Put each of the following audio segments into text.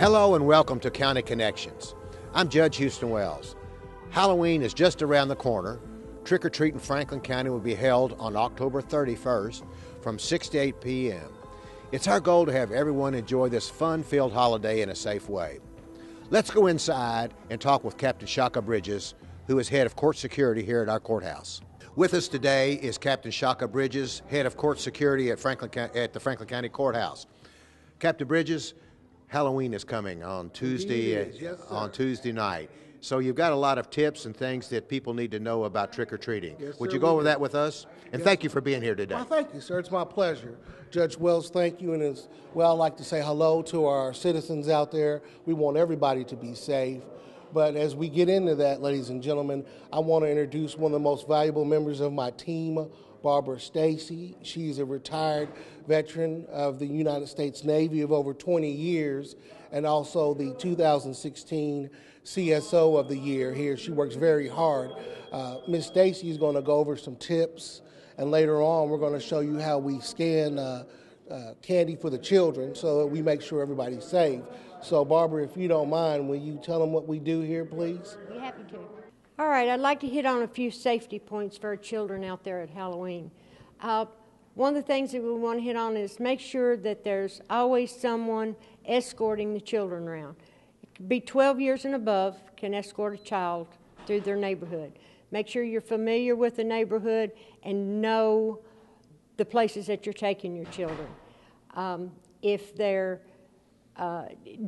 Hello and welcome to County Connections. I'm Judge Houston Wells. Halloween is just around the corner. Trick-or-treat in Franklin County will be held on October 31st from 6 to 8 p.m. It's our goal to have everyone enjoy this fun-filled holiday in a safe way. Let's go inside and talk with Captain Shaka Bridges, who is head of court security here at our courthouse. With us today is Captain Shaka Bridges, head of court security at the Franklin County Courthouse. Captain Bridges, Halloween is coming on Tuesday, on Tuesday night. So you've got a lot of tips and things that people need to know about trick-or-treating. Yes, Would sir, you go over do. that with us? And thank you for being here today. Well, thank you, sir. It's my pleasure. Judge Wells, thank you. And as well, I'd like to say hello to our citizens out there. We want everybody to be safe. But as we get into that, ladies and gentlemen, I want to introduce one of the most valuable members of my team, Barbara Stacy. She's a retired veteran of the United States Navy of over 20 years and also the 2016 CSO of the year here. She works very hard. Ms. Stacy is going to go over some tips, and later on we're going to show you how we scan candy for the children so that we make sure everybody's safe. So, Barbara, if you don't mind, will you tell them what we do here, please? Be happy to. All right, I'd like to hit on a few safety points for our children out there at Halloween. One of the things that we want to hit on is make sure that there's always someone escorting the children around. Be 12 years and above can escort a child through their neighborhood. Make sure you're familiar with the neighborhood and know the places that you're taking your children. If they're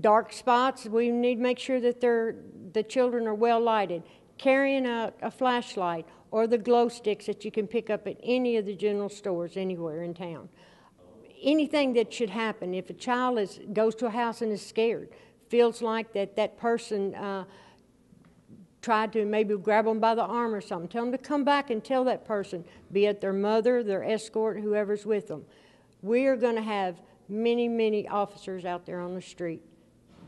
dark spots, we need to make sure that the children are well lighted. Carrying a flashlight or the glow sticks that you can pick up at any of the general stores anywhere in town. Anything that should happen, if a child goes to a house and is scared, feels like that person tried to maybe grab them by the arm or something, tell them to come back and tell that person, be it their mother, their escort, whoever's with them. We are going to have many, many officers out there on the street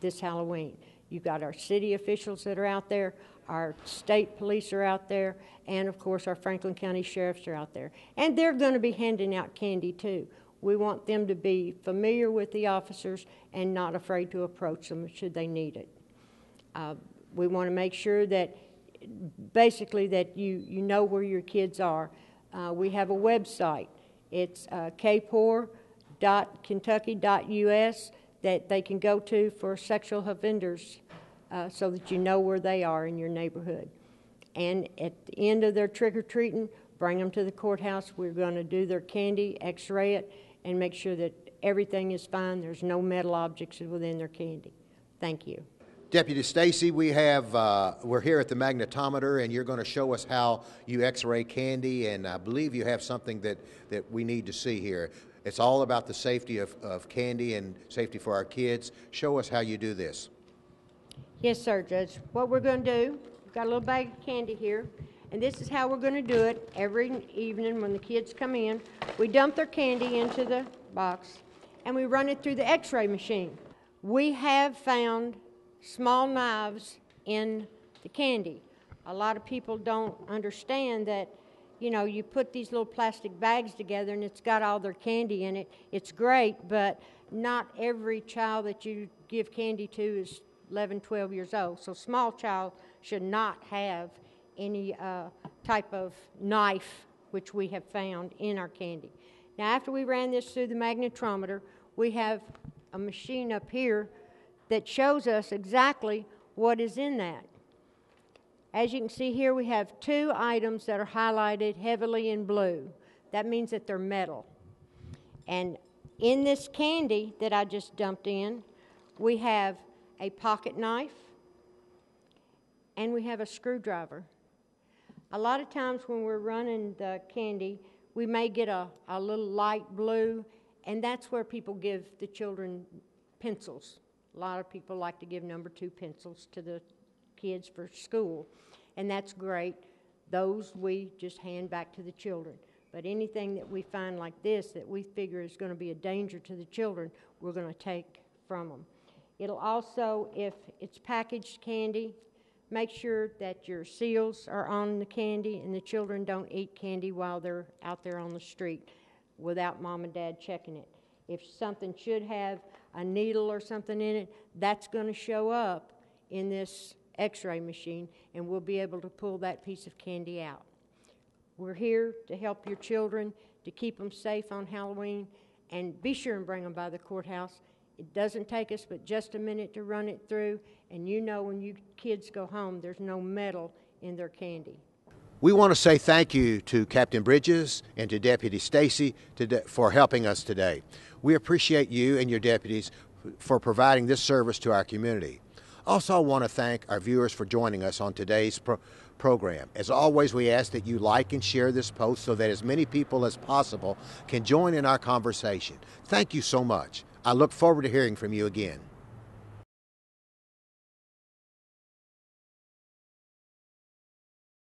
this Halloween. You've got our city officials that are out there, our state police are out there, and of course our Franklin County sheriffs are out there. And they're going to be handing out candy too. We want them to be familiar with the officers and not afraid to approach them should they need it. We want to make sure that basically that you know where your kids are. We have a website. It's kpor.kentucky.us that they can go to for sexual offenders so that you know where they are in your neighborhood. And at the end of their trick-or-treating, bring them to the courthouse. We're going to do their candy, x-ray it, and make sure that everything is fine. There's no metal objects within their candy. Thank you. Deputy Stacy, we're here at the magnetometer, and you're going to show us how you x-ray candy, and I believe you have something that we need to see here. It's all about the safety of candy and safety for our kids. Show us how you do this. Yes, sir, Judge. What we're going to do, we've got a little bag of candy here, and this is how we're going to do it every evening when the kids come in. We dump their candy into the box, and we run it through the x-ray machine. We have found small knives in the candy. A lot of people don't understand that, you know, you put these little plastic bags together and it's got all their candy in it. It's great, but not every child that you give candy to is 11, 12 years old. So small child should not have any type of knife, which we have found in our candy. Now, after we ran this through the magnetometer, we have a machine up here that shows us exactly what is in that. As you can see here, we have two items that are highlighted heavily in blue. That means that they're metal. And in this candy that I just dumped in, we have a pocket knife and we have a screwdriver. A lot of times when we're running the candy, we may get a little light blue, and that's where people give the children pencils. A lot of people like to give number 2 pencils to the kids for school, and that's great. Those we just hand back to the children. But anything that we find like this that we figure is going to be a danger to the children, we're going to take from them. It'll also, if it's packaged candy, make sure that your seals are on the candy and the children don't eat candy while they're out there on the street without mom and dad checking it. If something should have a needle or something in it, that's going to show up in this x-ray machine, and we'll be able to pull that piece of candy out. We're here to help your children, to keep them safe on Halloween, and be sure and bring them by the courthouse. It doesn't take us but just a minute to run it through, and you know when you kids go home, there's no metal in their candy. We want to say thank you to Captain Bridges and to Deputy Stacy for helping us today. We appreciate you and your deputies for providing this service to our community. Also, I want to thank our viewers for joining us on today's program. As always, we ask that you like and share this post so that as many people as possible can join in our conversation. Thank you so much. I look forward to hearing from you again.